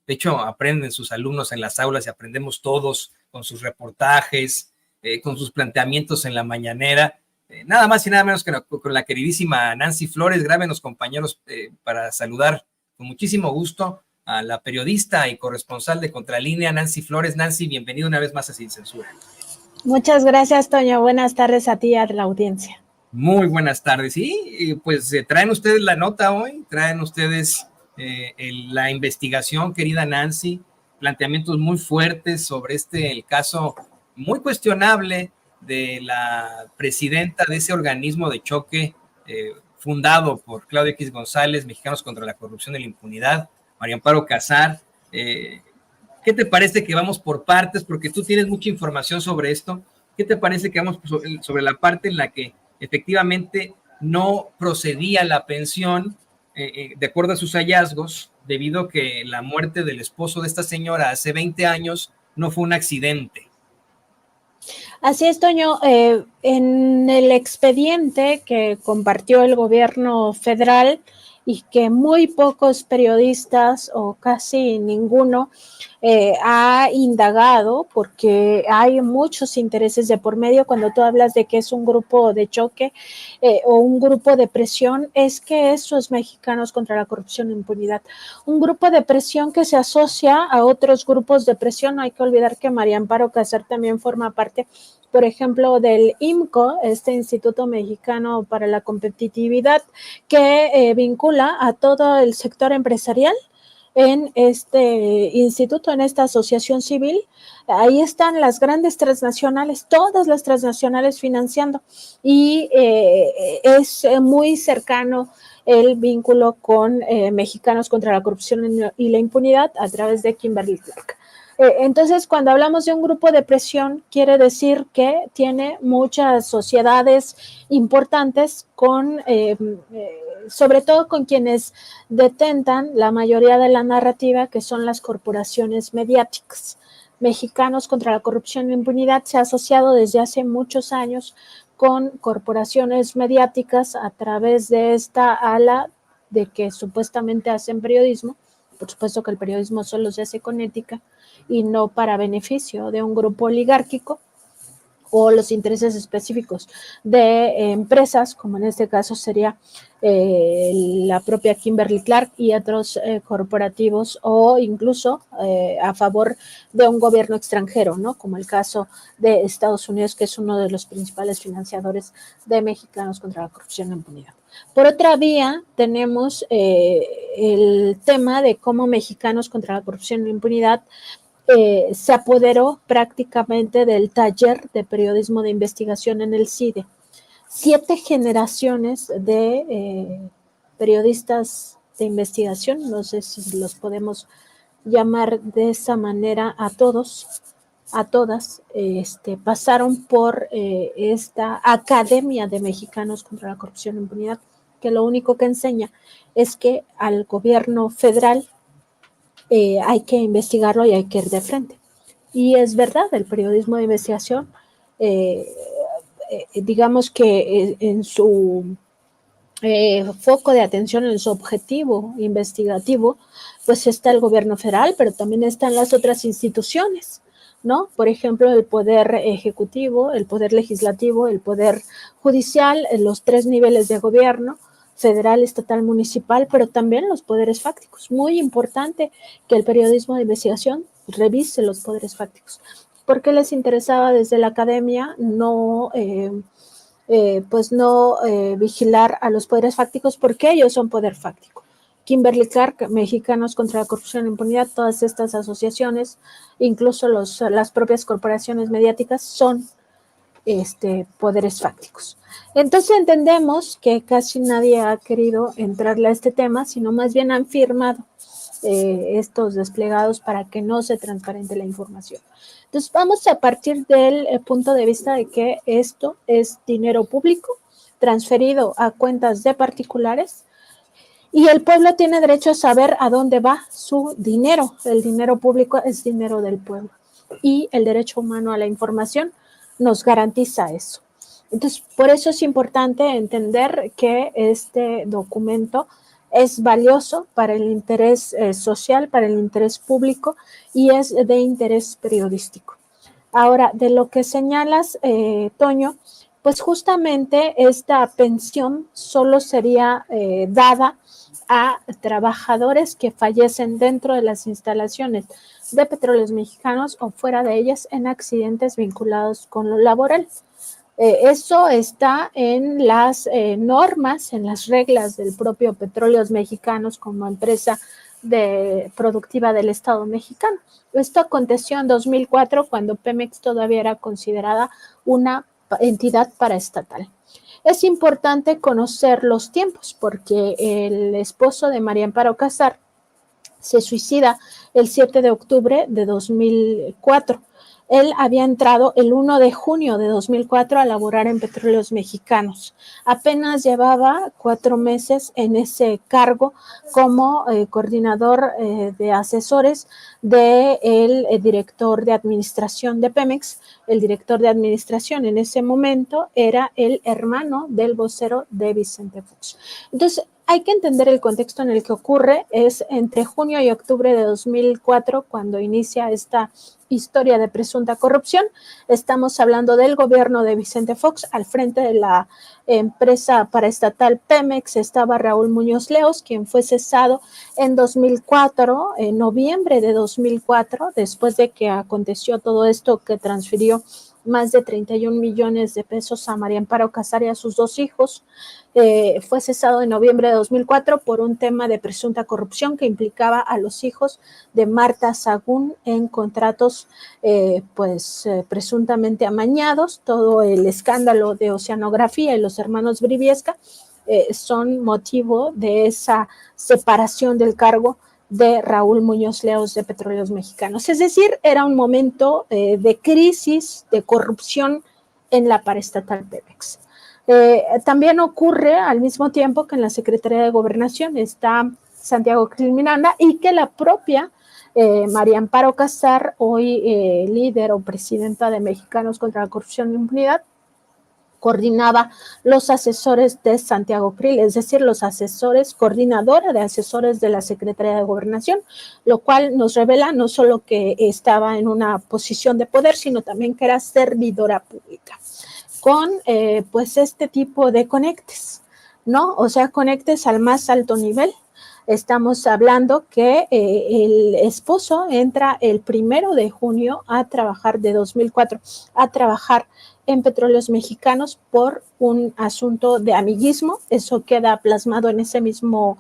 De hecho, aprenden sus alumnos en las aulas y aprendemos todos con sus reportajes, con sus planteamientos en la mañanera. Nada más y nada menos que con la queridísima Nancy Flores. Grábenos, compañeros, para saludar con muchísimo gusto a la periodista y corresponsal de Contralínea, Nancy Flores. Nancy, bienvenida una vez más a Sin Censura. Muchas gracias, Toño. Buenas tardes a ti y a la audiencia. Muy buenas tardes. Sí, pues traen ustedes la nota hoy, traen ustedes la investigación, querida Nancy, planteamientos muy fuertes sobre el caso muy cuestionable de la presidenta de ese organismo de choque fundado por Claudio X González, Mexicanos contra la Corrupción y la Impunidad, María Amparo Casar. ¿Qué te parece que vamos por partes? Porque tú tienes mucha información sobre esto. ¿Qué te parece que vamos sobre la parte en la que efectivamente no procedía la pensión de acuerdo a sus hallazgos, debido a que la muerte del esposo de esta señora hace 20 años no fue un accidente? Así es, Toño. En el expediente que compartió el gobierno federal y que muy pocos periodistas o casi ninguno ha indagado, porque hay muchos intereses de por medio cuando tú hablas de que es un grupo de choque o un grupo de presión, es que eso es Mexicanos contra la Corrupción e Impunidad. Un grupo de presión que se asocia a otros grupos de presión. No hay que olvidar que María Amparo Casar también forma parte, por ejemplo, del IMCO, este Instituto Mexicano para la Competitividad, que vincula a todo el sector empresarial en este instituto, en esta asociación civil. Ahí están las grandes transnacionales, todas las transnacionales financiando, y es muy cercano el vínculo con Mexicanos contra la Corrupción y la Impunidad a través de Kimberly Clark. Entonces, cuando hablamos de un grupo de presión, quiere decir que tiene muchas sociedades importantes con sobre todo con quienes detentan la mayoría de la narrativa, que son las corporaciones mediáticas. Mexicanos contra la Corrupción e Impunidad se ha asociado desde hace muchos años con corporaciones mediáticas a través de esta ala de que supuestamente hacen periodismo. Por supuesto que el periodismo solo se hace con ética y no para beneficio de un grupo oligárquico o los intereses específicos de empresas, como en este caso sería la propia Kimberly Clark y otros corporativos, o incluso a favor de un gobierno extranjero, ¿no? Como el caso de Estados Unidos, que es uno de los principales financiadores de Mexicanos contra la Corrupción e Impunidad. Por otra vía, tenemos el tema de cómo Mexicanos contra la Corrupción e Impunidad se apoderó prácticamente del taller de periodismo de investigación en el CIDE. 7 generaciones de periodistas de investigación, no sé si los podemos llamar de esa manera a todos, a todas, pasaron por esta Academia de Mexicanos contra la Corrupción e Impunidad, que lo único que enseña es que al gobierno federal hay que investigarlo y hay que ir de frente. Y es verdad, el periodismo de investigación, digamos que en su foco de atención, en su objetivo investigativo, pues está el gobierno federal, pero también están las otras instituciones, ¿no? Por ejemplo, el poder ejecutivo, el poder legislativo, el poder judicial, los 3 niveles de gobierno, federal, estatal, municipal, pero también los poderes fácticos. Muy importante que el periodismo de investigación revise los poderes fácticos. ¿Por qué les interesaba desde la academia no vigilar a los poderes fácticos? Porque ellos son poder fáctico. Kimberly Clark, Mexicanos contra la Corrupción e Impunidad, todas estas asociaciones, incluso las propias corporaciones mediáticas, son poderes fácticos. Entonces entendemos que casi nadie ha querido entrarle a este tema, sino más bien han firmado estos desplegados para que no se transparente la información. Entonces vamos a partir del punto de vista de que esto es dinero público transferido a cuentas de particulares y el pueblo tiene derecho a saber a dónde va su dinero. El dinero público es dinero del pueblo y el derecho humano a la información nos garantiza eso. Entonces, por eso es importante entender que este documento es valioso para el interés social, para el interés público y es de interés periodístico. Ahora, de lo que señalas, Toño, pues justamente esta pensión solo sería dada a trabajadores que fallecen dentro de las instalaciones de Petróleos Mexicanos o fuera de ellas en accidentes vinculados con lo laboral. Eso está en las normas, en las reglas del propio Petróleos Mexicanos como empresa productiva del Estado mexicano. Esto aconteció en 2004 cuando Pemex todavía era considerada una entidad paraestatal. Es importante conocer los tiempos porque el esposo de María Amparo Casar se suicida el 7 de octubre de 2004. Él había entrado el 1 de junio de 2004 a laborar en Petróleos Mexicanos. Apenas llevaba 4 meses en ese cargo como coordinador de asesores del director de administración de Pemex. El director de administración en ese momento era el hermano del vocero de Vicente Fox. Entonces, hay que entender el contexto en el que ocurre, es entre junio y octubre de 2004 cuando inicia esta historia de presunta corrupción. Estamos hablando del gobierno de Vicente Fox, al frente de la empresa paraestatal Pemex estaba Raúl Muñoz Leos, quien fue cesado en 2004, en noviembre de 2004, después de que aconteció todo esto que transfirió más de 31 millones de pesos a María Amparo Casar y a sus 2 hijos. Fue cesado en noviembre de 2004 por un tema de presunta corrupción que implicaba a los hijos de Marta Sagún en contratos presuntamente amañados. Todo el escándalo de oceanografía y los hermanos Briviesca son motivo de esa separación del cargo de Raúl Muñoz Leos de Petróleos Mexicanos. Es decir, era un momento de crisis, de corrupción en la paraestatal Pemex. También ocurre al mismo tiempo que en la Secretaría de Gobernación está Santiago Krill Miranda y que la propia María Amparo Casar, hoy líder o presidenta de Mexicanos contra la Corrupción e Impunidad, coordinaba los asesores de Santiago Krill, es decir, los asesores, coordinadora de asesores de la Secretaría de Gobernación, lo cual nos revela no solo que estaba en una posición de poder, sino también que era servidora pública, con pues este tipo de conectes, ¿no? O sea, conectes al más alto nivel. Estamos hablando que el esposo entra el 1 de junio a trabajar de 2004, a trabajar en Petróleos Mexicanos por un asunto de amiguismo. Eso queda plasmado en ese mismo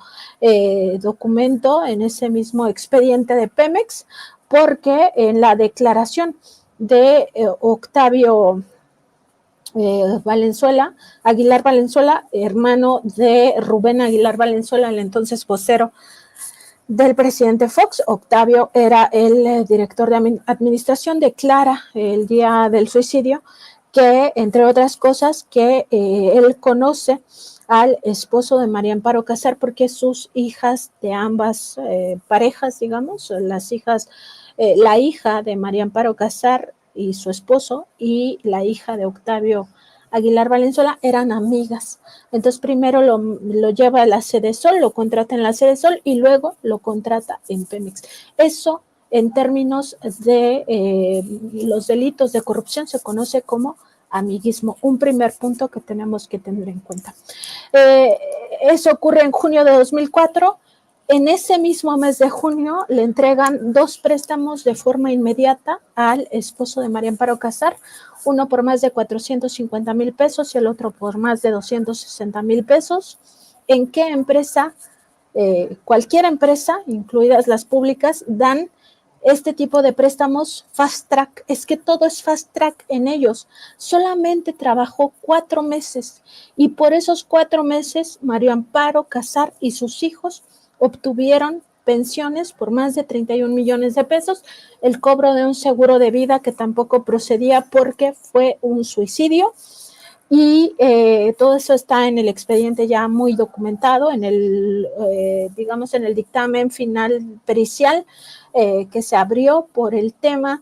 documento, en ese mismo expediente de Pemex, porque en la declaración de Octavio Valenzuela, Aguilar Valenzuela, hermano de Rubén Aguilar Valenzuela, el entonces vocero del presidente Fox. Octavio era el director de administración, declara el día del suicidio que, entre otras cosas, que él conoce al esposo de María Amparo Casar porque sus hijas de ambas parejas, digamos, las hijas, la hija de María Amparo Casar y su esposo y la hija de Octavio Aguilar Valenzuela eran amigas. Entonces primero lo lleva a la Sede Sol, lo contrata en la Sede Sol y luego lo contrata en Pemex. Eso en términos de los delitos de corrupción se conoce como amiguismo, un primer punto que tenemos que tener en cuenta. Eso ocurre en junio de 2004. En ese mismo mes de junio le entregan 2 préstamos de forma inmediata al esposo de María Amparo Casar, uno por más de 450,000 pesos y el otro por más de 260,000 pesos. ¿En qué empresa? Cualquier empresa, incluidas las públicas, dan este tipo de préstamos fast track. Es que todo es fast track en ellos. Solamente trabajó 4 meses y por esos 4 meses María Amparo Casar y sus hijos obtuvieron pensiones por más de 31 millones de pesos, el cobro de un seguro de vida que tampoco procedía porque fue un suicidio y todo eso está en el expediente ya muy documentado, en el, digamos, en el dictamen final pericial que se abrió por el tema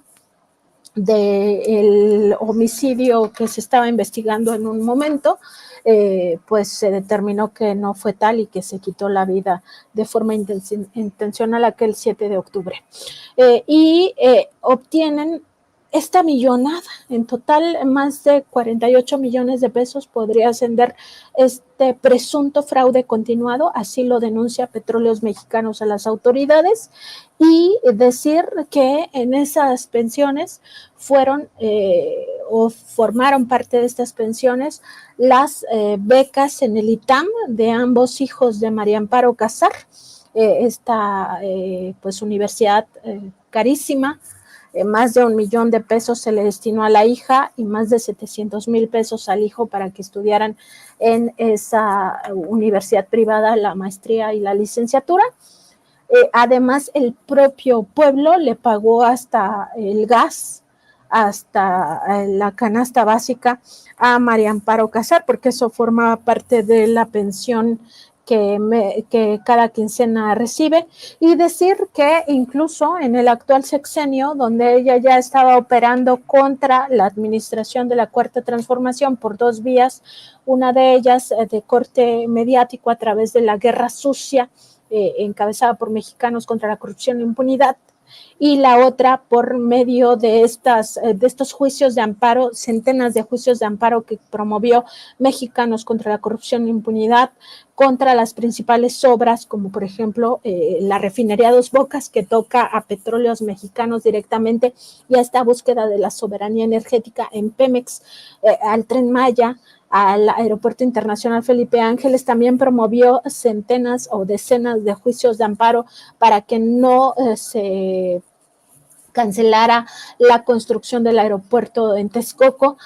del homicidio que se estaba investigando en un momento, pues se determinó que no fue tal y que se quitó la vida de forma intencional aquel 7 de octubre. Y obtienen esta millonada, en total más de 48 millones de pesos podría ascender este presunto fraude continuado, así lo denuncia Petróleos Mexicanos a las autoridades, y decir que en esas pensiones fueron o formaron parte de estas pensiones las becas en el ITAM de ambos hijos de María Amparo Casar, esta pues universidad carísima. Más de 1 millón de pesos se le destinó a la hija y más de 700,000 pesos al hijo para que estudiaran en esa universidad privada la maestría y la licenciatura. Además, el propio pueblo le pagó hasta el gas, hasta la canasta básica a María Amparo Casar, porque eso formaba parte de la pensión que cada quincena recibe, y decir que incluso en el actual sexenio, donde ella ya estaba operando contra la administración de la Cuarta Transformación por 2 vías, una de ellas de corte mediático a través de la guerra sucia encabezada por Mexicanos contra la Corrupción e Impunidad, y la otra por medio de estos juicios de amparo, centenas de juicios de amparo que promovió Mexicanos contra la Corrupción e Impunidad contra las principales obras, como por ejemplo la refinería Dos Bocas, que toca a Petróleos Mexicanos directamente, y a esta búsqueda de la soberanía energética en Pemex, al Tren Maya, al Aeropuerto Internacional Felipe Ángeles. También promovió centenas o decenas de juicios de amparo para que no se cancelara la construcción del aeropuerto en Texcoco.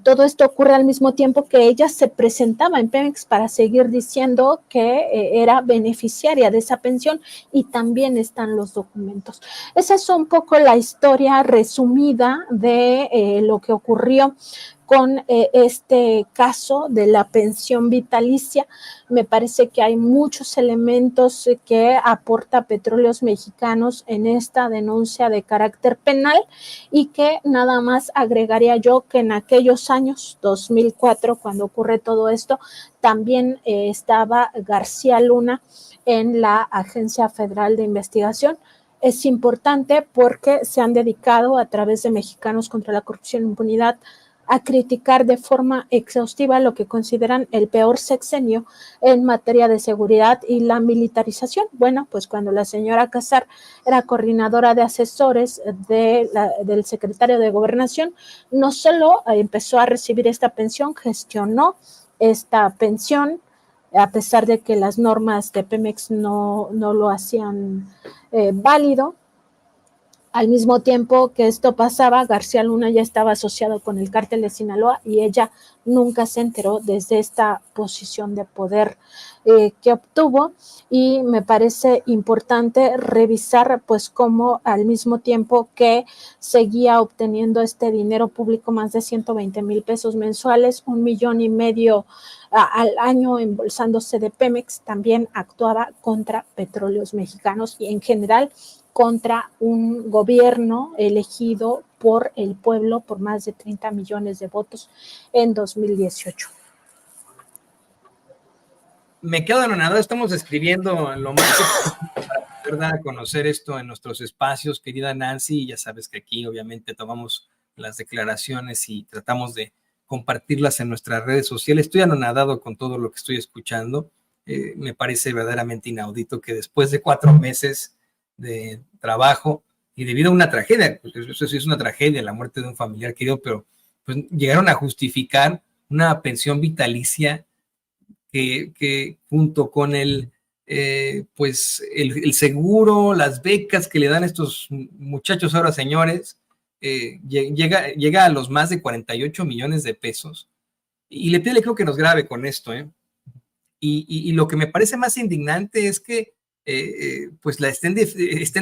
Todo esto ocurre al mismo tiempo que ella se presentaba en Pemex para seguir diciendo que era beneficiaria de esa pensión, y también están los documentos. Esa es un poco la historia resumida de lo que ocurrió con este caso de la pensión vitalicia. Me parece que hay muchos elementos que aporta Petróleos Mexicanos en esta denuncia de carácter penal, y que nada más agregaría yo que en aquellos años, 2004, cuando ocurre todo esto, también estaba García Luna en la Agencia Federal de Investigación. Es importante porque se han dedicado a través de Mexicanos contra la Corrupción e Impunidad a criticar de forma exhaustiva lo que consideran el peor sexenio en materia de seguridad y la militarización. Bueno, pues cuando la señora Casar era coordinadora de asesores del secretario de Gobernación, no solo empezó a recibir esta pensión, gestionó esta pensión, a pesar de que las normas de Pemex no lo hacían válido. Al mismo tiempo que esto pasaba, García Luna ya estaba asociado con el cártel de Sinaloa, y ella nunca se enteró desde esta posición de poder que obtuvo. Y me parece importante revisar pues cómo al mismo tiempo que seguía obteniendo este dinero público, más de 120,000 pesos mensuales, 1,5 millones al año embolsándose de Pemex, también actuaba contra Petróleos Mexicanos y en general contra un gobierno elegido por el pueblo por más de 30 millones de votos en 2018. Me quedo anonadado, estamos escribiendo lo más para poder dar a conocer esto en nuestros espacios, querida Nancy, y ya sabes que aquí obviamente tomamos las declaraciones y tratamos de compartirlas en nuestras redes sociales. Estoy anonadado con todo lo que estoy escuchando. Me parece verdaderamente inaudito que después de 4 meses de trabajo y debido a una tragedia, pues eso sí es una tragedia, la muerte de un familiar querido, pero pues llegaron a justificar una pensión vitalicia que junto con pues el seguro, las becas que le dan estos muchachos ahora señores, llega a los más de 48 millones de pesos. Y le creo que nos grabe con esto, y lo que me parece más indignante es que pues estén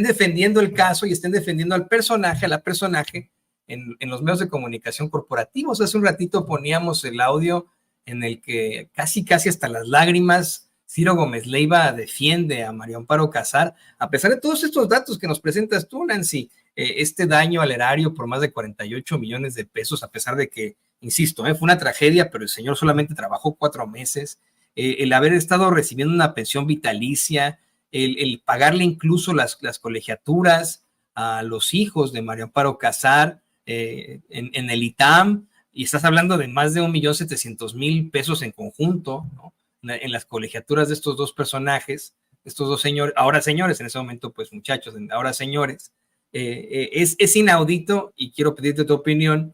defendiendo el caso y estén defendiendo al personaje, a la personaje en los medios de comunicación corporativos. Hace un ratito poníamos el audio en el que casi hasta las lágrimas Ciro Gómez Leiva defiende a María Amparo Casar, a pesar de todos estos datos que nos presentas tú, Nancy, este daño al erario por más de 48 millones de pesos, a pesar de que, insisto, fue una tragedia, pero el señor solamente trabajó 4 meses, el haber estado recibiendo una pensión vitalicia, el pagarle incluso las colegiaturas a los hijos de María Amparo Casar en el ITAM, y estás hablando de más de 1.700.000 pesos en conjunto, ¿no? En las colegiaturas de estos dos personajes, estos dos señores, ahora señores, en ese momento pues muchachos, ahora señores, es inaudito, y quiero pedirte tu opinión,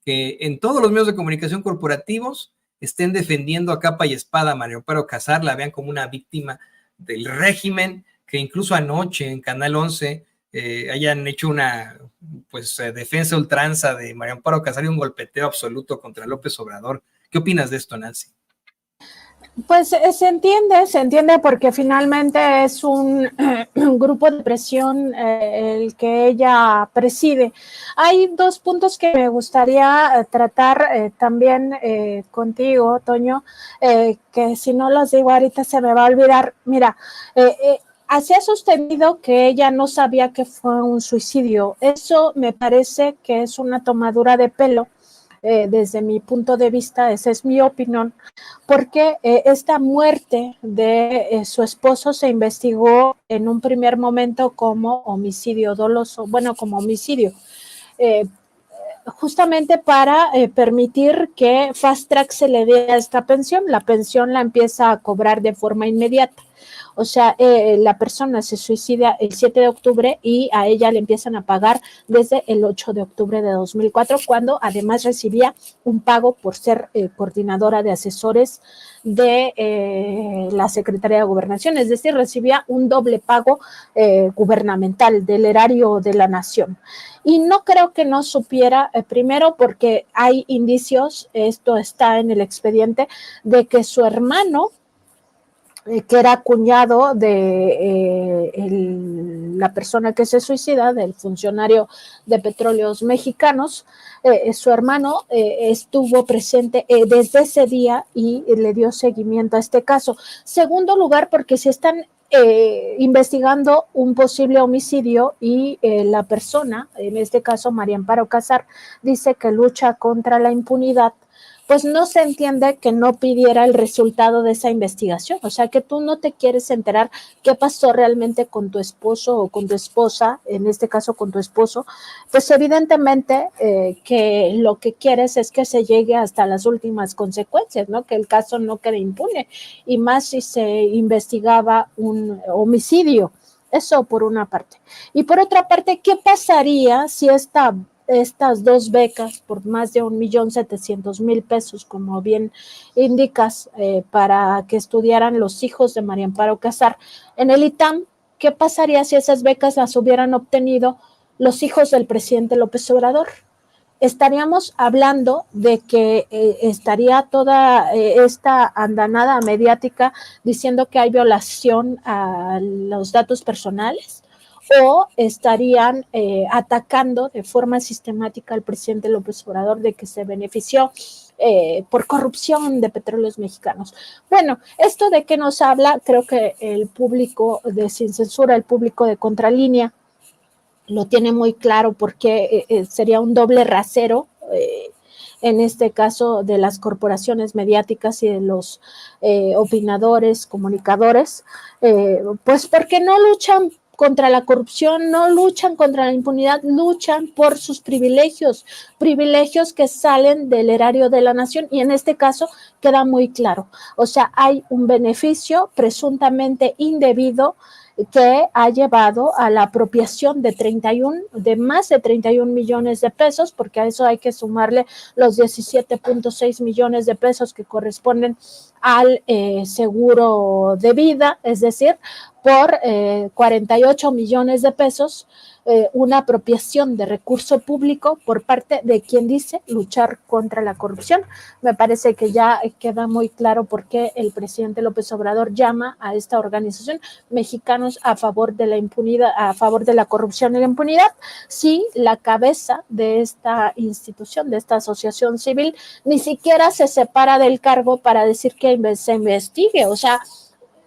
que en todos los medios de comunicación corporativos estén defendiendo a capa y espada a María Amparo Casar, la vean como una víctima del régimen, que incluso anoche en Canal 11 hayan hecho una defensa ultranza de María Amparo Casar y un golpeteo absoluto contra López Obrador. ¿Qué opinas de esto, Nancy? Pues se entiende porque finalmente es un grupo de presión el que ella preside. Hay 2 puntos que me gustaría tratar también contigo, Toño, que si no los digo ahorita se me va a olvidar. Mira, así ha sostenido que ella no sabía que fue un suicidio. Eso me parece que es una tomadura de pelo. Desde mi punto de vista, esa es mi opinión, porque esta muerte de su esposo se investigó en un primer momento como homicidio doloso, bueno, como homicidio, justamente para permitir que Fast Track se le dé a esta pensión. La pensión la empieza a cobrar de forma inmediata. O sea, la persona se suicida el 7 de octubre y a ella le empiezan a pagar desde el 8 de octubre de 2004, cuando además recibía un pago por ser coordinadora de asesores de la Secretaría de Gobernación, es decir, recibía un doble pago gubernamental del erario de la nación. Y no creo que no supiera, primero porque hay indicios, esto está en el expediente, de que su hermano, que era cuñado de la persona que se suicida, del funcionario de Petróleos Mexicanos, su hermano estuvo presente desde ese día y le dio seguimiento a este caso. Segundo lugar, porque se están investigando un posible homicidio y la persona, en este caso María Amparo Casar, dice que lucha contra la impunidad, pues no se entiende que no pidiera el resultado de esa investigación. O sea, que tú no te quieres enterar qué pasó realmente con tu esposo o con tu esposa, en este caso con tu esposo, pues evidentemente que lo que quieres es que se llegue hasta las últimas consecuencias, ¿no? Que el caso no quede impune, y más si se investigaba un homicidio. Eso por una parte. Y por otra parte, ¿qué pasaría si estas 2 becas por más de 1.700.000 pesos, como bien indicas, para que estudiaran los hijos de María Amparo Casar en el ITAM? ¿Qué pasaría si esas becas las hubieran obtenido los hijos del presidente López Obrador? Estaríamos hablando de que estaría toda esta andanada mediática diciendo que hay violación a los datos personales, o estarían atacando de forma sistemática al presidente López Obrador de que se benefició por corrupción de Petróleos Mexicanos. Bueno, esto de qué nos habla, creo que el público de Sin Censura, el público de Contralínea, lo tiene muy claro, porque sería un doble rasero, en este caso de las corporaciones mediáticas y de los opinadores, comunicadores, pues porque no luchan contra la corrupción, no luchan contra la impunidad, luchan por sus privilegios que salen del erario de la nación, y en este caso queda muy claro. O sea, hay un beneficio presuntamente indebido que ha llevado a la apropiación de más de 31 millones de pesos, porque a eso hay que sumarle los 17.6 millones de pesos que corresponden al seguro de vida, es decir, por 48 millones de pesos, una apropiación de recurso público por parte de quien dice luchar contra la corrupción. Me parece que ya queda muy claro por qué el presidente López Obrador llama a esta organización Mexicanos a favor de la impunidad, a favor de la corrupción y la impunidad, si la cabeza de esta institución, de esta asociación civil, ni siquiera se separa del cargo para decir que se investigue. O sea,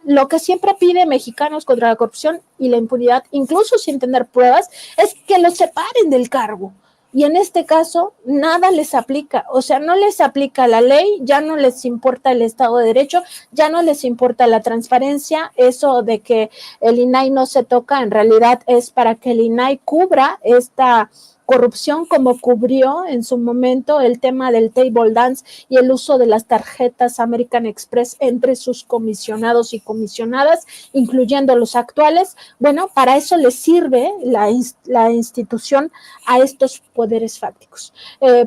lo que siempre pide Mexicanos contra la Corrupción y la Impunidad, incluso sin tener pruebas, es que los separen del cargo. Y en este caso, nada les aplica, o sea, no les aplica la ley, ya no les importa el Estado de Derecho, ya no les importa la transparencia, eso de que el INAI no se toca, en realidad es para que el INAI cubra esta corrupción como cubrió en su momento el tema del table dance y el uso de las tarjetas American Express entre sus comisionados y comisionadas, incluyendo los actuales. Bueno, para eso les sirve la institución a estos poderes fácticos.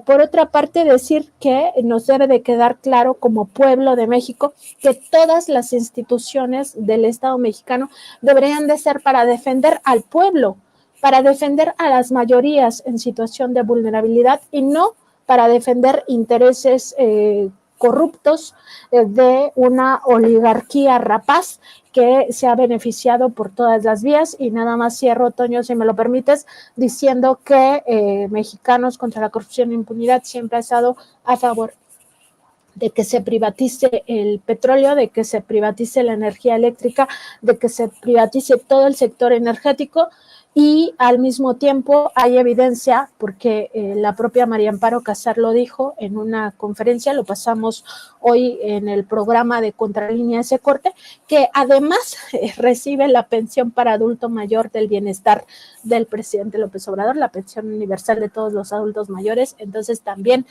Por otra parte, decir que nos debe de quedar claro como pueblo de México que todas las instituciones del Estado mexicano deberían de ser para defender al pueblo, para defender a las mayorías en situación de vulnerabilidad y no para defender intereses corruptos de una oligarquía rapaz que se ha beneficiado por todas las vías. Y nada más cierro, Toño, si me lo permites, diciendo que Mexicanos contra la Corrupción e Impunidad siempre ha estado a favor de que se privatice el petróleo, de que se privatice la energía eléctrica, de que se privatice todo el sector energético, y al mismo tiempo hay evidencia, porque la propia María Amparo Casar lo dijo en una conferencia, lo pasamos hoy en el programa de Contralínea ese corte, que además recibe la pensión para adulto mayor del bienestar del presidente López Obrador, la pensión universal de todos los adultos mayores. Entonces también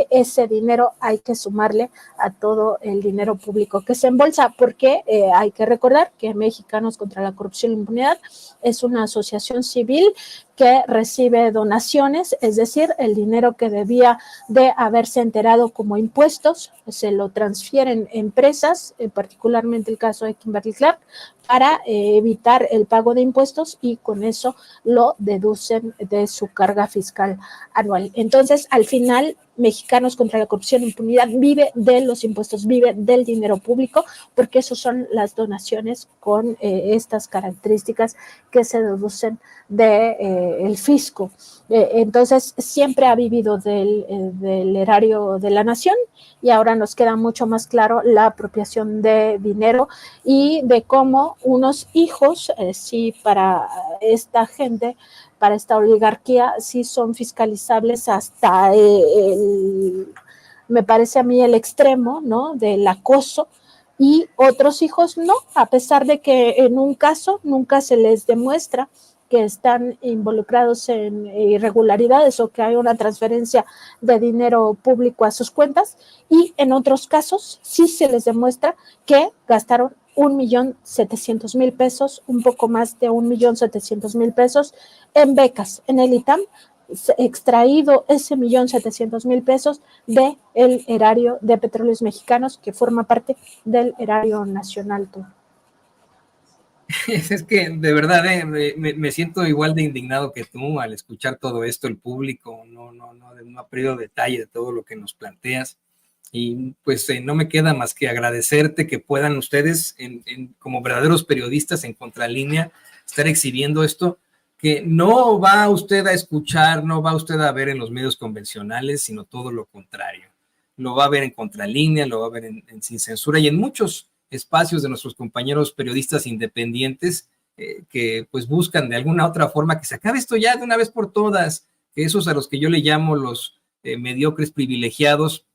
ese dinero hay que sumarle a todo el dinero público que se embolsa, porque hay que recordar que Mexicanos contra la Corrupción e Impunidad es una asociación civil que recibe donaciones, es decir, el dinero que debía de haberse enterado como impuestos, se lo transfieren empresas, particularmente el caso de Kimberly Clark, para evitar el pago de impuestos, y con eso lo deducen de su carga fiscal anual. Entonces, al final, Mexicanos contra la Corrupción e Impunidad vive de los impuestos, vive del dinero público, porque eso son las donaciones con estas características que se deducen del fisco. Entonces, siempre ha vivido del erario de la nación, y ahora nos queda mucho más claro la apropiación de dinero y de cómo unos hijos, sí, para esta gente, para esta oligarquía, sí son fiscalizables hasta me parece a mí, el extremo, ¿no?, del acoso, y otros hijos no, a pesar de que en un caso nunca se les demuestra que están involucrados en irregularidades o que hay una transferencia de dinero público a sus cuentas, y en otros casos sí se les demuestra que gastaron 1,700,000 pesos, un poco más de 1,700,000 pesos en becas en el ITAM, extraído ese 1,700,000 pesos del erario de Petróleos Mexicanos, que forma parte del erario nacional. Es que de verdad me siento igual de indignado que tú al escuchar todo esto. El público no ha perdido detalle de todo lo que nos planteas, y pues no me queda más que agradecerte que puedan ustedes como verdaderos periodistas en Contralínea estar exhibiendo esto, que no va usted a escuchar, no va usted a ver en los medios convencionales, sino todo lo contrario. Lo va a ver en Contralínea, lo va a ver en Sin Censura y en muchos espacios de nuestros compañeros periodistas independientes que pues buscan de alguna otra forma que se acabe esto ya de una vez por todas, que esos a los que yo le llamo los mediocres privilegiados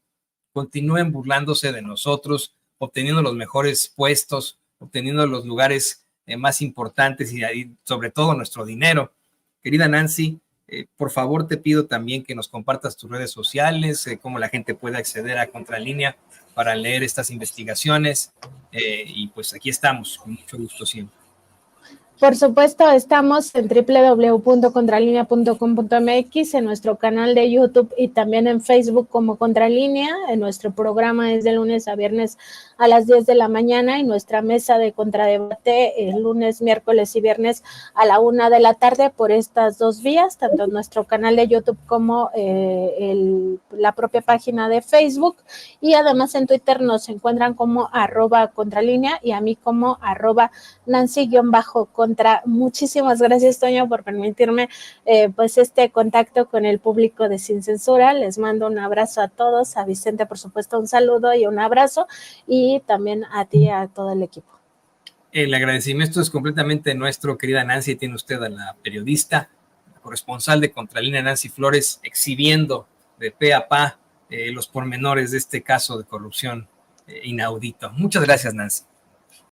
continúen burlándose de nosotros, obteniendo los mejores puestos, obteniendo los lugares más importantes y sobre todo nuestro dinero. Querida Nancy, por favor te pido también que nos compartas tus redes sociales, cómo la gente puede acceder a Contralínea para leer estas investigaciones, y pues aquí estamos, con mucho gusto siempre. Por supuesto, estamos en www.contralinea.com.mx, en nuestro canal de YouTube y también en Facebook como Contralínea. En nuestro programa es de lunes a viernes a las 10 de la mañana, y nuestra mesa de contradebate el lunes, miércoles y viernes a la 1 de la tarde por estas dos vías, tanto en nuestro canal de YouTube como la propia página de Facebook. Y además en Twitter nos encuentran como @Contralínea y a mí como @Nancy_Contra. Muchísimas gracias, Toño, por permitirme pues este contacto con el público de Sin Censura. Les mando un abrazo a todos, a Vicente por supuesto un saludo y un abrazo, y también a ti, a todo el equipo. El agradecimiento es completamente nuestro, querida Nancy. Tiene usted a la periodista, la corresponsal de Contralínea, Nancy Flores, exhibiendo de pe a pa los pormenores de este caso de corrupción inaudito. Muchas gracias, Nancy.